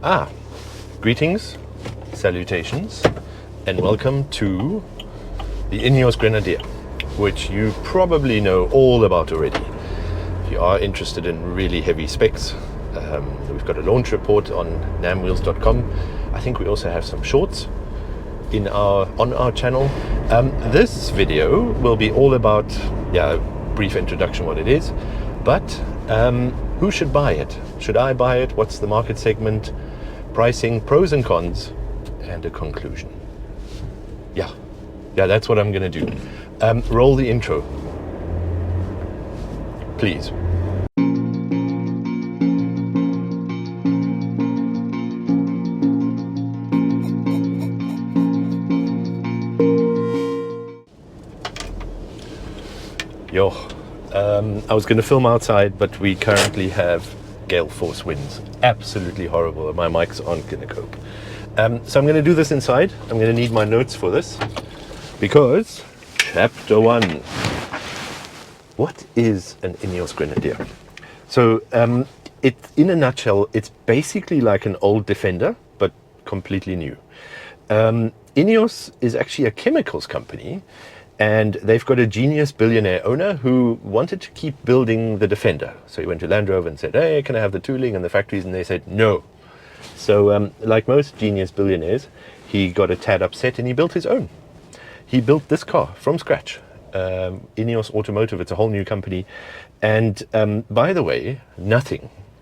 Ah, greetings, salutations, and welcome to the Ineos Grenadier, which you probably know all about already. If you are interested in really heavy specs, we've got a launch report on namwheels.com. I think we also have some shorts on our channel. This video will be all about, a brief introduction what it is, but who should buy it? Should I buy it? What's the market segment? Pricing, pros and cons, and a conclusion. Yeah, that's what I'm going to do. Roll the intro, please. I was going to film outside, but we currently have gale force winds. Absolutely horrible. My mics aren't going to cope. So I'm going to do this inside. I'm going to need my notes for this because chapter 1. What is an Ineos Grenadier? So in a nutshell, it's basically like an old Defender, but completely new. Ineos is actually a chemicals company, and they've got a genius billionaire owner who wanted to keep building the Defender. So he went to Land Rover and said, hey, can I have the tooling and the factories? And they said, no. So like most genius billionaires, he got a tad upset and he built his own. He built this car from scratch. Ineos Automotive, it's a whole new company. And by the way,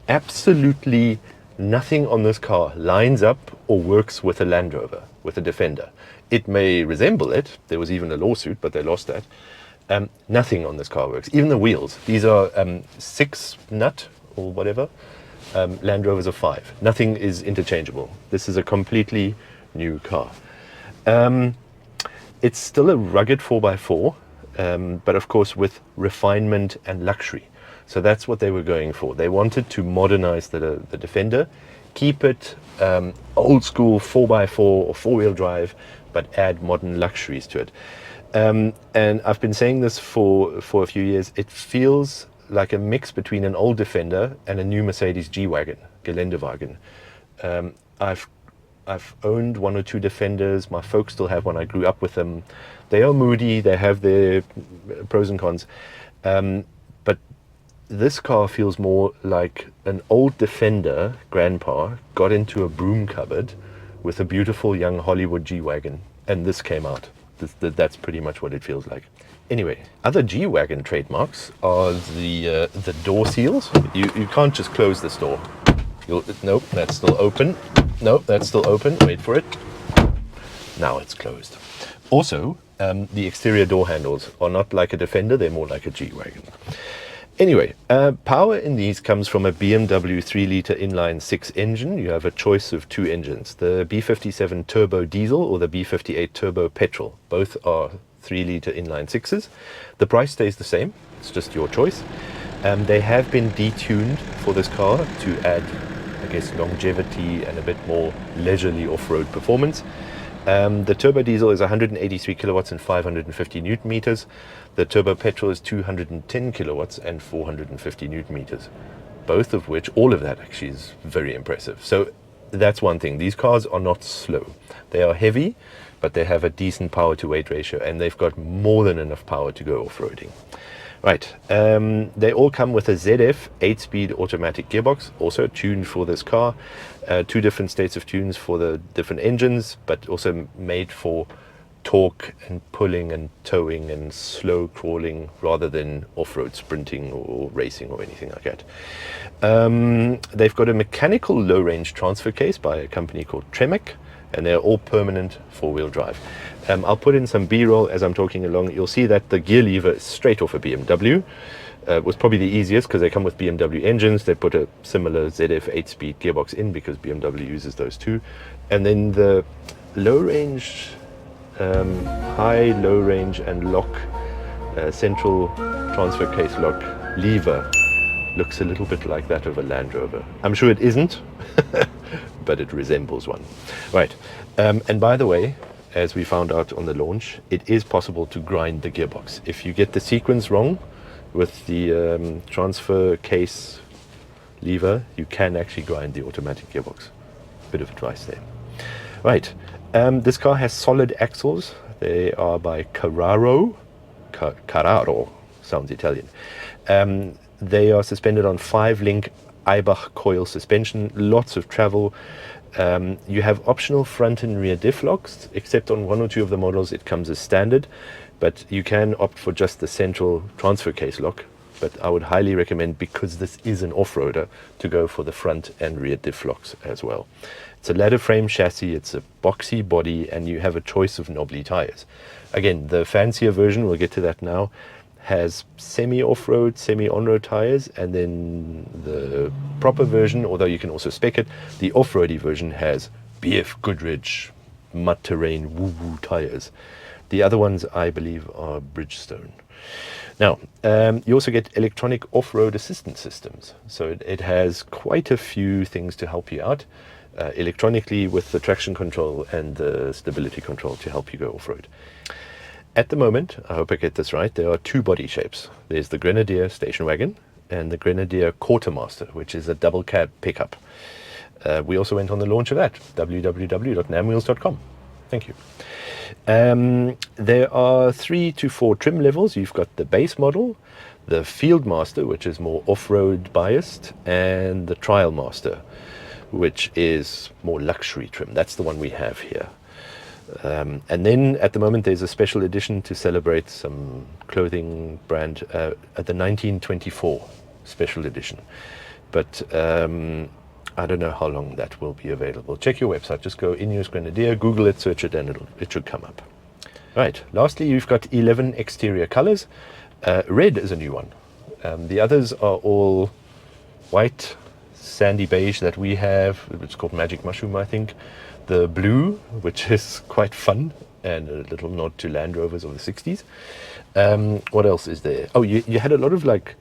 absolutely nothing on this car lines up or works with a Land Rover, with a Defender. It may resemble it. There was even a lawsuit, but they lost that. Nothing on this car works. Even the wheels. These are 6 nut or whatever. Land Rovers are 5. Nothing is interchangeable. This is a completely new car. It's still a rugged 4x4, but of course with refinement and luxury. So that's what they were going for. They wanted to modernize the Defender, keep it old school 4x4 or 4-wheel drive, but add modern luxuries to it. And I've been saying this for a few years. It feels like a mix between an old Defender and a new Mercedes G-Wagon, Geländewagen. I've owned 1 or 2 Defenders. My folks still have one. I grew up with them. They are moody. They have their pros and cons. But this car feels more like an old Defender grandpa got into a broom cupboard with a beautiful young Hollywood G-Wagon, and this came out. That's pretty much what it feels like. Anyway, other G-Wagon trademarks are the door seals. You can't just close this door. Nope, that's still open. Nope, that's still open. Wait for it. Now it's closed. Also, the exterior door handles are not like a Defender, they're more like a G-Wagon. Anyway, power in these comes from a BMW 3-litre inline 6 engine. You have a choice of 2 engines, the B57 turbo diesel or the B58 turbo petrol. Both are 3-litre inline 6s. The price stays the same, it's just your choice. They have been detuned for this car to add, I guess, longevity and a bit more leisurely off-road performance. The turbo diesel is 183 kilowatts and 550 newton meters. The turbo petrol is 210 kilowatts and 450 newton meters. Both of which, all of that actually is very impressive. So that's one thing. These cars are not slow. They are heavy, but they have a decent power to weight ratio, and they've got more than enough power to go off-roading. Right, they all come with a ZF 8-speed automatic gearbox, also tuned for this car. 2 different states of tunes for the different engines, but also made for torque and pulling and towing and slow crawling rather than off-road sprinting or racing or anything like that. They've got a mechanical low-range transfer case by a company called Tremec, and they're all permanent 4-wheel drive. I'll put in some B-roll as I'm talking along. You'll see that the gear lever is straight off a BMW. Was probably the easiest because they come with BMW engines. They put a similar ZF 8-speed gearbox in because BMW uses those too. And then the low-range, high, low-range and lock central transfer case lock lever looks a little bit like that of a Land Rover. I'm sure it isn't, but it resembles one. Right, and by the way, as we found out on the launch, it is possible to grind the gearbox. If you get the sequence wrong with the transfer case lever, you can actually grind the automatic gearbox. bit of advice there. Right, this car has solid axles. They are by Carraro. Carraro sounds Italian. They are suspended on 5-link Eibach coil suspension, lots of travel. You have optional front and rear diff locks, except on 1 or 2 of the models it comes as standard, but you can opt for just the central transfer case lock. But I would highly recommend, because this is an off-roader, to go for the front and rear diff locks as well. It's a ladder frame chassis, it's a boxy body, and you have a choice of knobbly tires. Again, the fancier version, we'll get to that now, has semi-off-road, semi-on-road tires, and then the proper version, although you can also spec it, the off-roady version has BF Goodrich mud terrain woo-woo tires. The other ones, I believe, are Bridgestone. Now, you also get electronic off-road assistance systems. So it has quite a few things to help you out electronically, with the traction control and the stability control to help you go off-road. At the moment, I hope I get this right, there are 2 body shapes. There's the Grenadier station wagon and the Grenadier Quartermaster, which is a double cab pickup. We also went on the launch of that, www.namwheels.com. Thank you. There are 3 to 4 trim levels. You've got the base model, the Fieldmaster, which is more off-road biased, and the Trialmaster, which is more luxury trim. That's the one we have here. And then at the moment there's a special edition to celebrate some clothing brand, at the 1924 special edition. But I don't know how long that will be available. Check your website, just go Ineos Grenadier, Google it, search it, and it should come up. Right, lastly you've got 11 exterior colors. Red is a new one. The others are all white, sandy beige that we have. It's called Magic Mushroom, I think. The blue, which is quite fun, and a little nod to Land Rovers of the 60s. What else is there? Oh, you had a lot of like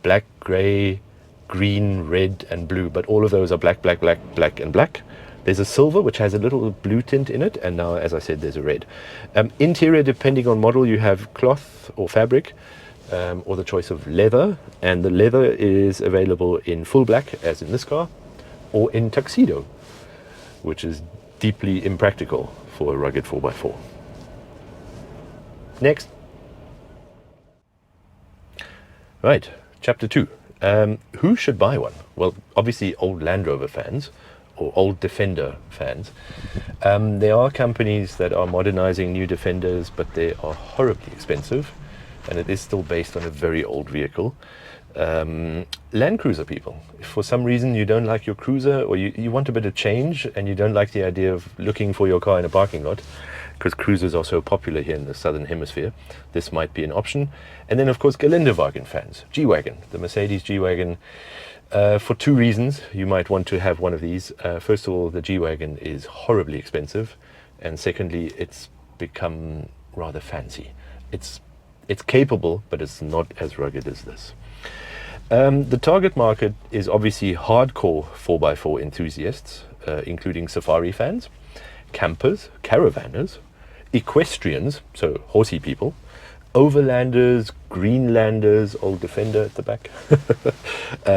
black, grey, green, red, and blue, but all of those are black, black, black, black, and black. There's a silver, which has a little blue tint in it, and now, as I said, there's a red. Interior, depending on model, you have cloth or fabric, or the choice of leather, and the leather is available in full black, as in this car, or in tuxedo, which is deeply impractical for a rugged 4x4. Next. Right, chapter 2. Who should buy one? Well, obviously old Land Rover fans, or old Defender fans. There are companies that are modernizing new Defenders, but they are horribly expensive, and it is still based on a very old vehicle. Land Cruiser people, if for some reason you don't like your Cruiser, or you want a bit of change and you don't like the idea of looking for your car in a parking lot, because Cruisers are so popular here in the southern hemisphere, this might be an option. And then of course Geländewagen fans, G-Wagon, the Mercedes G-Wagon, for 2 reasons you might want to have one of these. First of all, the G-Wagon is horribly expensive, and secondly, it's become rather fancy. It's capable, but it's not as rugged as this. The target market is obviously hardcore 4x4 enthusiasts, including safari fans, campers, caravanners, equestrians, so horsey people, overlanders, greenlanders, old Defender at the back,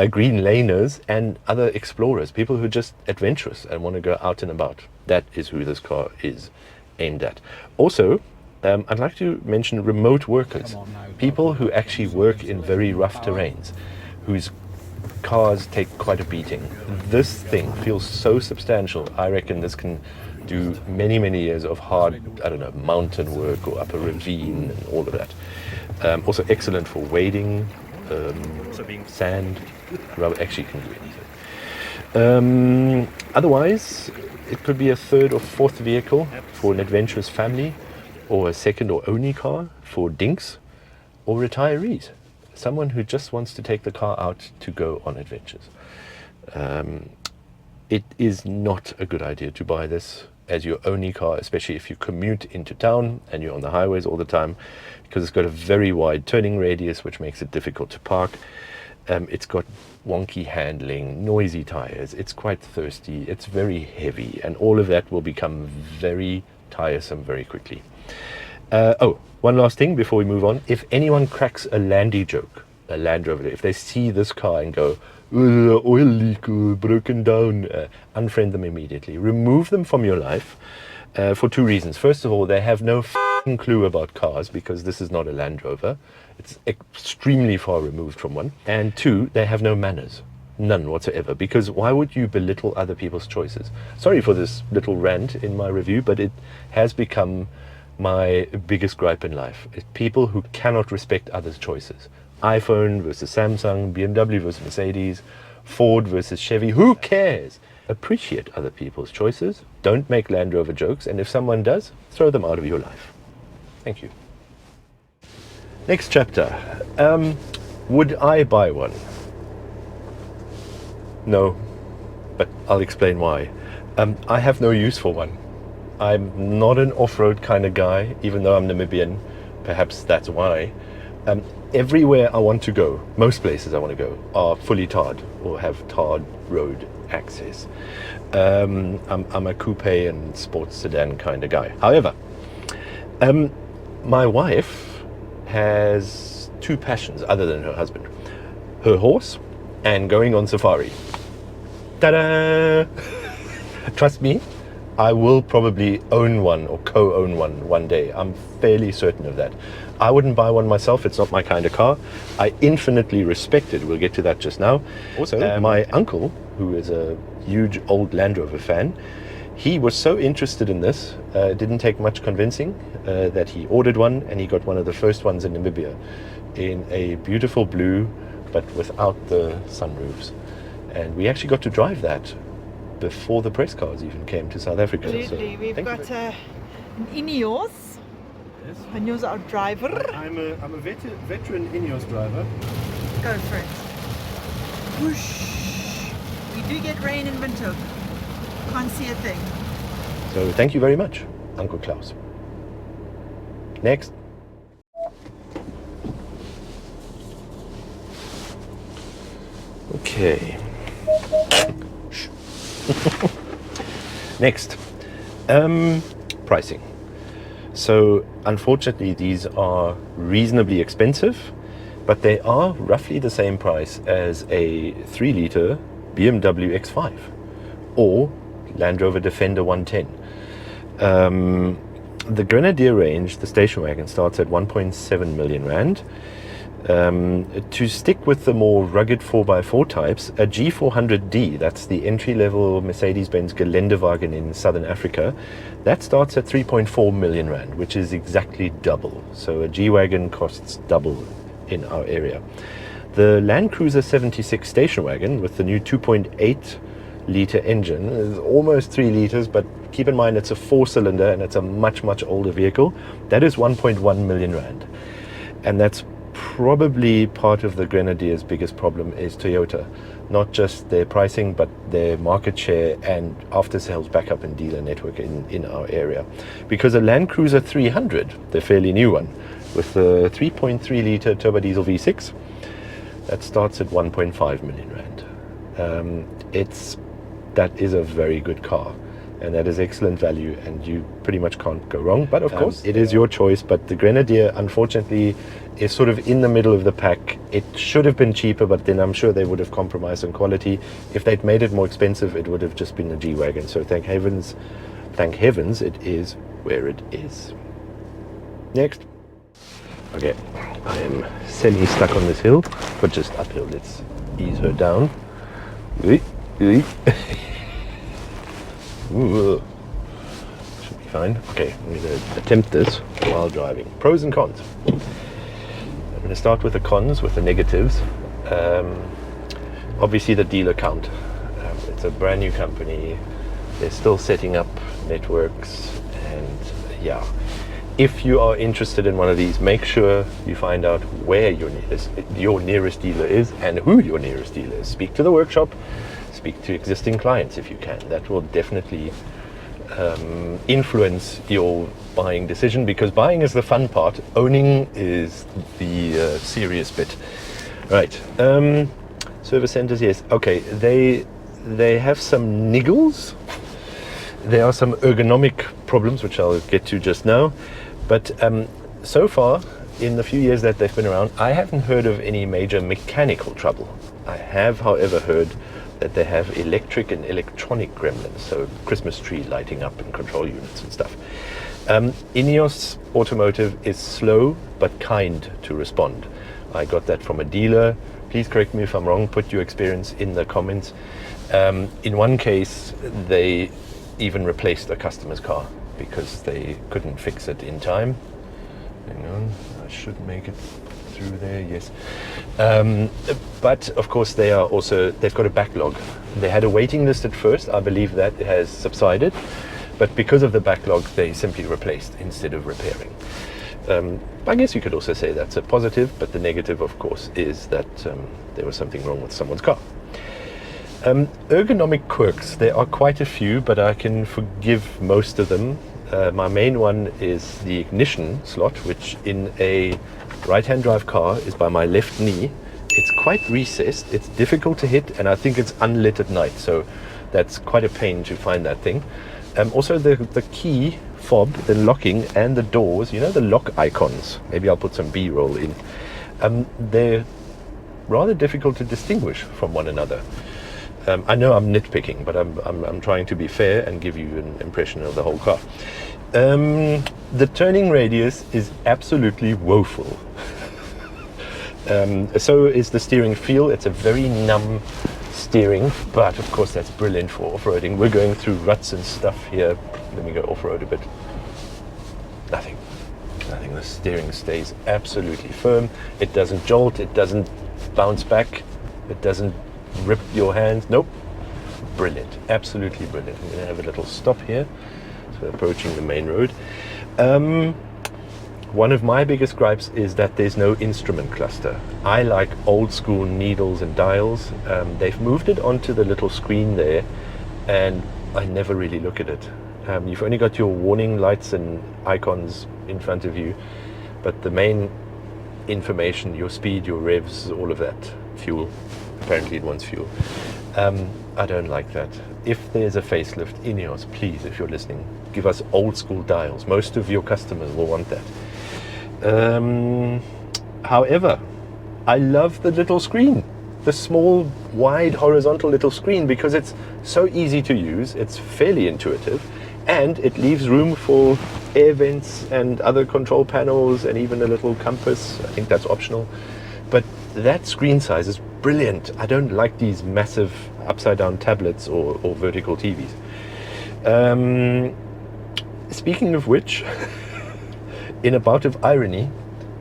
green laners, and other explorers, people who are just adventurous and want to go out and about. That is who this car is aimed at. Also, I'd like to mention remote workers, people who actually work in very rough terrains, whose cars take quite a beating. This thing feels so substantial. I reckon this can do many, many years of hard, I don't know, mountain work or up a ravine and all of that. Also excellent for wading, sand, rubber, actually can do anything. Otherwise, it could be a 3rd or 4th vehicle for an adventurous family, or a 2nd or only car for dinks or retirees. Someone who just wants to take the car out to go on adventures. It is not a good idea to buy this as your only car, especially if you commute into town and you're on the highways all the time, because it's got a very wide turning radius, which makes it difficult to park. It's got wonky handling, noisy tires, it's quite thirsty, it's very heavy, and all of that will become very tiresome very quickly. One last thing before we move on. If anyone cracks a Landy joke, a Land Rover, if they see this car and go, oil leak, broken down. Unfriend them immediately. Remove them from your life for two reasons. First of all, they have no clue about cars because this is not a Land Rover. It's extremely far removed from one. And two, they have no manners. None whatsoever. Because why would you belittle other people's choices? Sorry for this little rant in my review, but it has become my biggest gripe in life. It's people who cannot respect others' choices. iPhone versus Samsung, BMW versus Mercedes, Ford versus Chevy. Who cares? Appreciate other people's choices. Don't make Land Rover jokes. And if someone does, throw them out of your life. Thank you. Next chapter. Would I buy one? No, but I'll explain why. I have no use for one. I'm not an off-road kind of guy, even though I'm Namibian. Perhaps that's why. Everywhere I want to go, most places I want to go, are fully tarred or have tarred road access. I'm a coupe and sports sedan kind of guy. However, my wife has two passions other than her husband. Her horse and going on safari. Ta-da! Trust me, I will probably own one or co-own one day. I'm fairly certain of that. I wouldn't buy one myself. It's not my kind of car. I infinitely respect it. We'll get to that just now. Also, my uncle, who is a huge old Land Rover fan, he was so interested in this, it didn't take much convincing, that he ordered one, and he got one of the first ones in Namibia in a beautiful blue, but without the sunroofs. And we actually got to drive that before the press cars even came to South Africa. Absolutely. So, we've got an Ineos. Yes. Ineos our driver. I'm a veteran Ineos driver. Go for it. Whoosh. We do get rain in Windhoek. Can't see a thing. So thank you very much, Uncle Klaus. Next. Okay. Next, pricing. So unfortunately these are reasonably expensive, but they are roughly the same price as a 3-litre BMW X5 or Land Rover Defender 110. The Grenadier range, the station wagon, starts at 1.7 million rand. To stick with the more rugged 4x4 types, a G400D, that's the entry-level Mercedes-Benz Geländewagen in southern Africa, that starts at 3.4 million rand, which is exactly double. So a G-Wagon costs double in our area. The Land Cruiser 76 station wagon with the new 2.8 litre engine is almost 3 litres, but keep in mind it's a 4-cylinder and it's a much, much older vehicle. That is 1.1 million rand. And that's probably part of the Grenadier's biggest problem is Toyota. Not just their pricing, but their market share and after-sales backup and dealer network in our area. Because a Land Cruiser 300, the fairly new one, with the 3.3 litre turbo diesel V6, that starts at 1.5 million rand. That is a very good car, and that is excellent value, and you pretty much can't go wrong. But of course, it is your choice. But the Grenadier, unfortunately, is sort of in the middle of the pack. It should have been cheaper, but then I'm sure they would have compromised on quality. If they'd made it more expensive, it would have just been a G-Wagon. So thank heavens, it is where it is. Next. Okay, I am semi-stuck on this hill, but just uphill. Let's ease her down. Ooh. Should be fine. Okay, I'm going to attempt this while driving. Pros and cons. I'm going to start with the cons, with the negatives. Obviously the dealer count. It's a brand new company. They're still setting up networks, and yeah. If you are interested in one of these, make sure you find out where your nearest dealer is and who your nearest dealer is. Speak to the workshop, speak to existing clients if you can. That will definitely influence your buying decision, because buying is the fun part. Owning is the serious bit. Right. Service centers, yes. Okay, they have some niggles. There are some ergonomic problems, which I'll get to just now. But so far, in the few years that they've been around, I haven't heard of any major mechanical trouble. I have, however, heard that they have electric and electronic gremlins, so Christmas tree lighting up and control units and stuff. Ineos Automotive is slow but kind to respond. I got that from a dealer. Please correct me if I'm wrong, put your experience in the comments. In one case, they even replaced a customer's car because they couldn't fix it in time. Hang on, I should make it through there, yes. But of course they've got a backlog. They had a waiting list at first. I believe that has subsided, but because of the backlog they simply replaced instead of repairing. I guess you could also say that's a positive, but the negative of course is that there was something wrong with someone's car. Ergonomic quirks, there are quite a few, but I can forgive most of them. My main one is the ignition slot, which in a right-hand drive car is by my left knee. It's quite recessed, it's difficult to hit, and I think it's unlit at night, so that's quite a pain to find that thing. Also the key fob, the locking, and the doors, you know, the lock icons, maybe I'll put some B-roll in, they're rather difficult to distinguish from one another. I know I'm nitpicking, but I'm trying to be fair and give you an impression of the whole car. The turning radius is absolutely woeful. So is the steering feel. It's a very numb steering, but of course that's brilliant for off-roading. We're going through ruts and stuff here. Let me go off-road a bit. Nothing. The steering stays absolutely firm. It doesn't jolt, it doesn't bounce back, it doesn't rip your hands. Nope. Brilliant. Absolutely brilliant. I'm going to have a little stop here. So we're approaching the main road. One of my biggest gripes is that there's no instrument cluster. I like old school needles and dials. They've moved it onto the little screen there, and I never really look at it. You've only got your warning lights and icons in front of you, but the main information, your speed, your revs, all of that, fuel, apparently it wants fuel. I don't like that. If there's a facelift, Ineos, please, if you're listening, give us old school dials. Most of your customers will want that. However, I love the little screen, the small, wide, horizontal little screen, because it's so easy to use, it's fairly intuitive, and it leaves room for air vents and other control panels and even a little compass. I think that's optional. But that screen size is brilliant. I don't like these massive upside down tablets or vertical TVs. Speaking of which, in a bout of irony,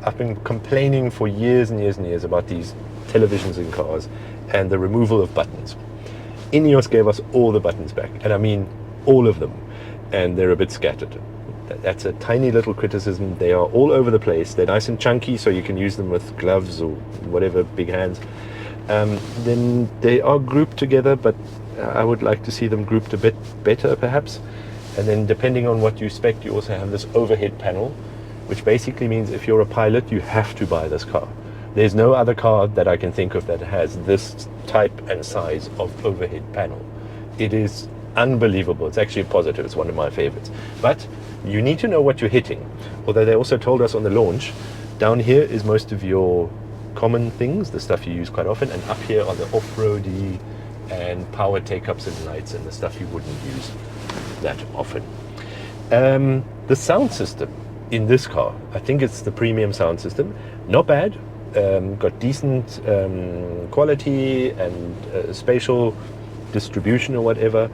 I've been complaining for years and years and years about these televisions in cars and the removal of buttons. Ineos gave us all the buttons back, and I mean all of them, and they're a bit scattered. That's a tiny little criticism. They are all over the place. They're nice and chunky, so you can use them with gloves or whatever, big hands. Then they are grouped together, but I would like to see them grouped a bit better perhaps. And then depending on what you spec, you also have this overhead panel, which basically means if you're a pilot, you have to buy this car. There's no other car that I can think of that has this type and size of overhead panel. It is unbelievable. It's actually a positive. It's one of my favorites. But you need to know what you're hitting. Although they also told us on the launch, down here is most of your common things, the stuff you use quite often, and up here are the off-roady and power take-ups and lights and the stuff you wouldn't use that often. The sound system in this car, I think it's the premium sound system, not bad, got decent quality and spatial distribution or whatever,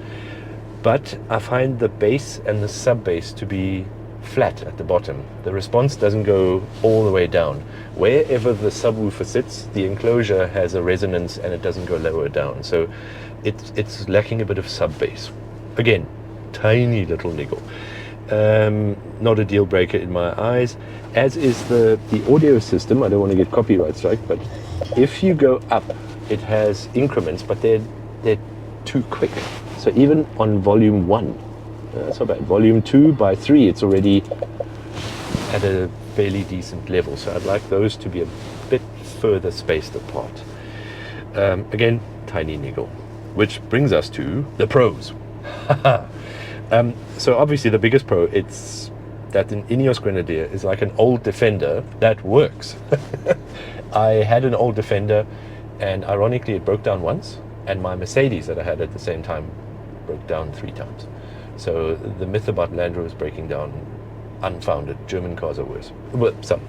but I find the bass and the sub bass to be flat at the bottom. The response doesn't go all the way down. Wherever the subwoofer sits, the enclosure has a resonance and it doesn't go lower down, so it's lacking a bit of sub bass. Again, tiny little niggle. Not a deal breaker in my eyes, as is the audio system. I don't want to get copyright strike, but if you go up, it has increments, but they're too quick. So even on volume 1, that's not bad. Volume 2 by 3, it's already at a fairly decent level. So I'd like those to be a bit further spaced apart. Again, tiny niggle. Which brings us to the pros. So obviously the biggest pro, it's that an Ineos Grenadier is like an old Defender that works. I had an old Defender And ironically, it broke down once, and my Mercedes that I had at the same time broke down 3 times. So the myth about Land Rovers breaking down, unfounded. German cars are worse. Well, some,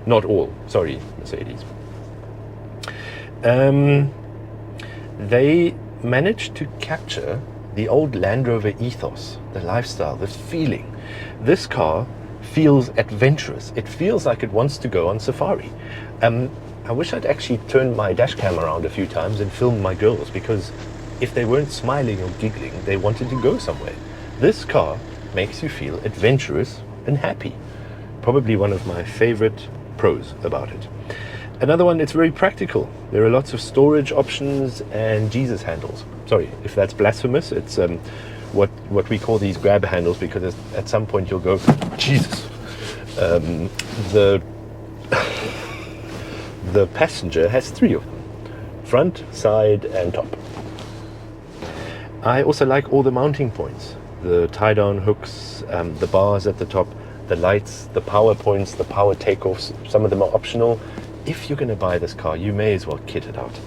not all. Sorry, Mercedes. They managed to capture the old Land Rover ethos, the lifestyle, the feeling. This car feels adventurous. It feels like it wants to go on safari. I wish I'd actually turned my dash cam around a few times and filmed my girls, because if they weren't smiling or giggling, they wanted to go somewhere. This car makes you feel adventurous and happy. Probably one of my favorite pros about it. Another one, it's very practical. There are lots of storage options and Jesus handles. Sorry if that's blasphemous. It's what we call these grab handles, because at some point you'll go, Jesus. The passenger has 3 of them, front, side and top. I also like all the mounting points, the tie-down hooks, the bars at the top, the lights, the power points, the power takeoffs. Some of them are optional. If you're going to buy this car, you may as well kit it out.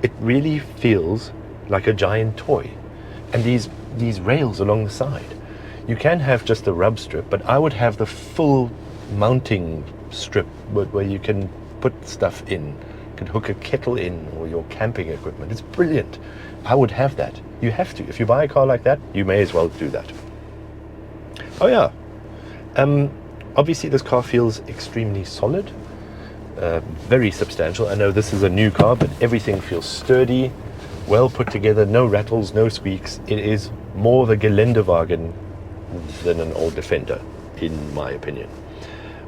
It really feels like a giant toy. And these rails along the side, you can have just a rub strip, but I would have the full mounting strip where you can put stuff in. You can hook a kettle in, or your camping equipment. It's brilliant. I would have that. You have to. If you buy a car like that, you may as well do that. Oh yeah. Obviously this car feels extremely solid, very substantial. I know this is a new car, but everything feels sturdy, well put together, no rattles, no squeaks. It is more the Geländewagen than an old Defender, in my opinion.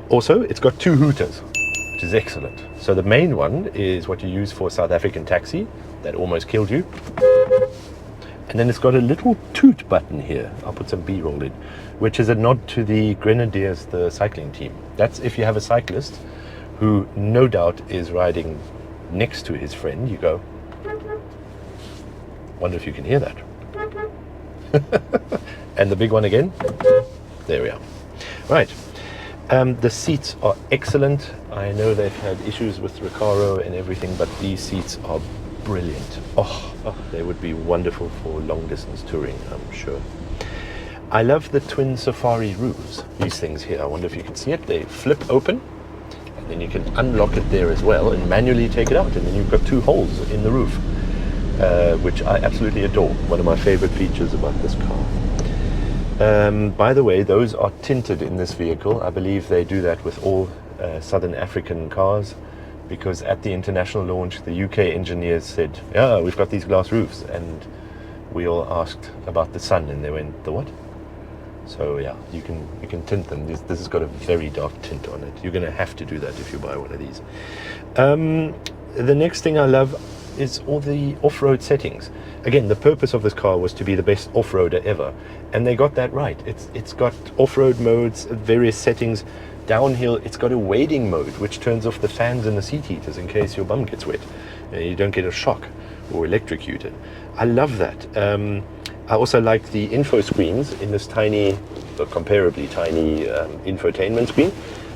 Also, it's got 2 hooters, which is excellent. So the main one is what you use for South African taxi, that almost killed you. And then it's got a little toot button here. I'll put some B-roll in, which is a nod to the Grenadiers, the cycling team. That's if you have a cyclist who no doubt is riding next to his friend, you go, wonder if you can hear that. And the big one again. There we are. Right. The seats are excellent. I know they've had issues with Recaro and everything, but these seats are brilliant. Oh, they would be wonderful for long distance touring, I'm sure. I love the twin safari roofs. These things here, I wonder if you can see it. They flip open, and then you can unlock it there as well and manually take it out, and then you've got 2 holes in the roof, which I absolutely adore. One of my favorite features about this car. By the way, those are tinted in this vehicle. I believe they do that with all Southern African cars, because at the international launch, the UK engineers said, yeah, we've got these glass roofs, and we all asked about the sun, and they went, the what? So yeah, you can tint them. This has got a very dark tint on it. You're going to have to do that if you buy one of these. The next thing I love is all the off-road settings. Again, the purpose of this car was to be the best off-roader ever, and they got that right. It's got off-road modes, various settings. Downhill, it's got a wading mode, which turns off the fans and the seat heaters in case your bum gets wet. You don't get a shock or electrocuted. I love that. I also like the info screens in this tiny, comparably tiny infotainment screen.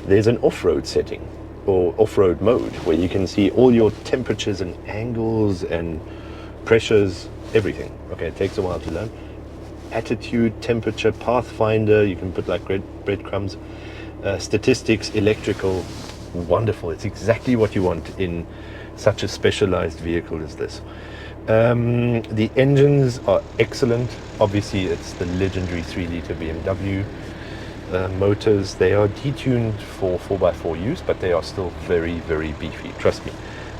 There's an off-road setting, or off-road mode, where you can see all your temperatures and angles and pressures, everything. Okay, it takes a while to learn. Attitude, temperature, pathfinder, you can put like breadcrumbs, statistics, electrical, wonderful. It's exactly what you want in such a specialized vehicle as this. The engines are excellent. Obviously, it's the legendary 3-liter BMW motors. They are detuned for 4x4 use, but they are still very, very beefy. Trust me.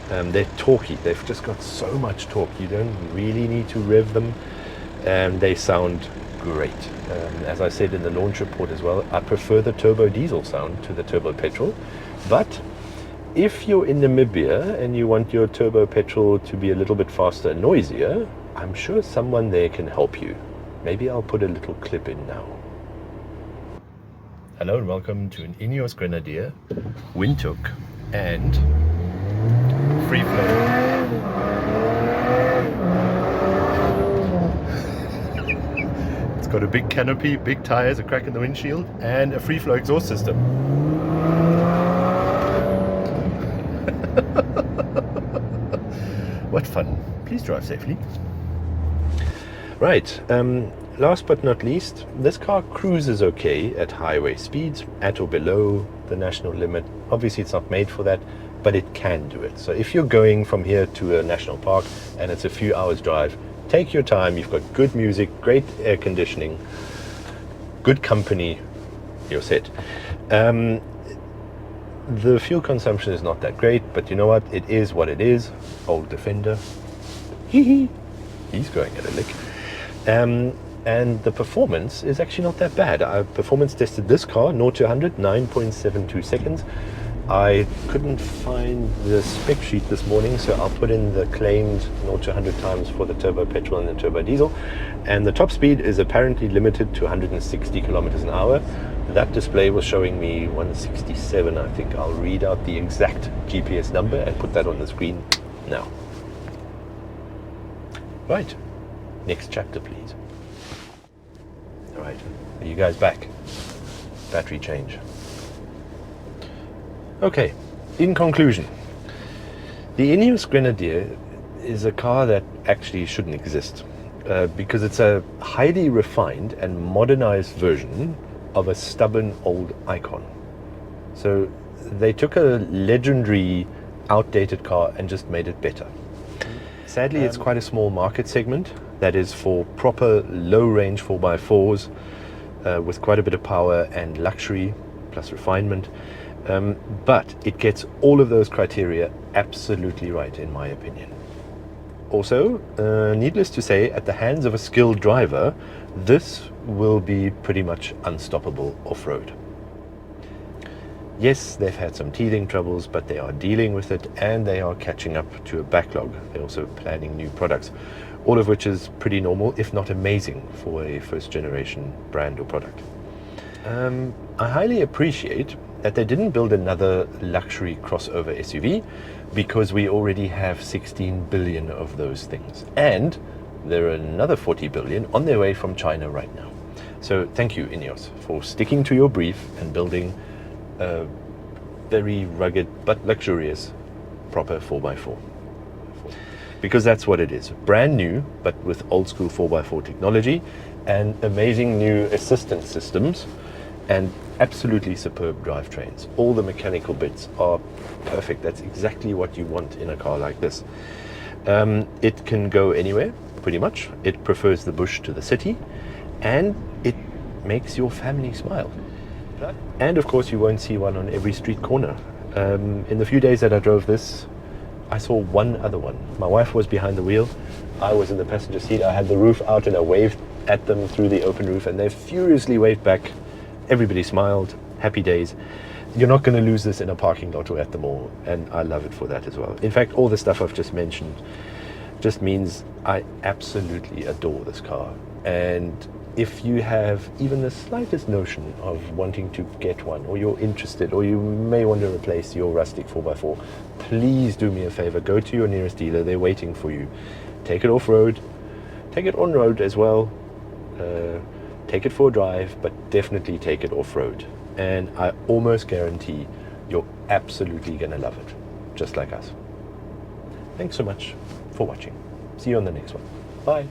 They're torquey. They've just got so much torque. You don't really need to rev them, and they sound great. As I said in the launch report as well, I prefer the turbo diesel sound to the turbo petrol, but if you're in Namibia and you want your turbo petrol to be a little bit faster and noisier, I'm sure someone there can help you. Maybe I'll put a little clip in now. Hello and welcome to an Ineos Grenadier, Windhoek and free flow. It's got a big canopy, big tires, a crack in the windshield, and a free flow exhaust system. What fun. Please drive safely. Right, last but not least, this car cruises okay at highway speeds, at or below the national limit. Obviously it's not made for that, but it can do it. So if you're going from here to a national park and it's a few hours drive, take your time. You've got good music, great air conditioning, good company, you're set. The fuel consumption is not that great, but you know what? It is what it is. Old Defender. He's going at a lick. And the performance is actually not that bad. I performance tested this car, 0 to 100, 9.72 seconds. I couldn't find the spec sheet this morning, so I'll put in the claimed 0 to 100 times for the turbo petrol and the turbo diesel. And the top speed is apparently limited to 160 kilometers an hour. That display was showing me 167, I think. I'll read out the exact GPS number and put that on the screen now. Right, next chapter, please. All right, are you guys back? Battery change. Okay, in conclusion, the Ineos Grenadier is a car that actually shouldn't exist because it's a highly refined and modernized version of a stubborn old icon. So they took a legendary, outdated car and just made it better. Sadly, it's quite a small market segment that is for proper low-range 4x4s with quite a bit of power and luxury plus refinement. But it gets all of those criteria absolutely right, in my opinion. Also, needless to say, at the hands of a skilled driver, this will be pretty much unstoppable off-road. Yes, they've had some teething troubles, but they are dealing with it and they are catching up to a backlog. They're also planning new products, all of which is pretty normal, if not amazing, for a first-generation brand or product. I highly appreciate that they didn't build another luxury crossover SUV because we already have 16 billion of those things. And there are another 40 billion on their way from China right now. So thank you, Ineos, for sticking to your brief and building a very rugged but luxurious proper 4x4. Because that's what it is. Brand new, but with old school 4x4 technology and amazing new assistance systems and absolutely superb drivetrains. All the mechanical bits are perfect. That's exactly what you want in a car like this. It can go anywhere, pretty much. It prefers the bush to the city, and it makes your family smile. And of course, you won't see one on every street corner. In the few days that I drove this, I saw one other one. My wife was behind the wheel. I was in the passenger seat. I had the roof out and I waved at them through the open roof and they furiously waved back. Everybody smiled, happy days. You're not going to lose this in a parking lot or at the mall, and I love it for that as well. In fact, all the stuff I've just mentioned just means I absolutely adore this car. And if you have even the slightest notion of wanting to get one, or you're interested, or you may want to replace your rustic 4x4, please do me a favor, go to your nearest dealer. They're waiting for you. Take it off-road, take it on-road as well. Take it for a drive, but definitely take it off-road. And I almost guarantee you're absolutely going to love it, just like us. Thanks so much for watching. See you on the next one. Bye.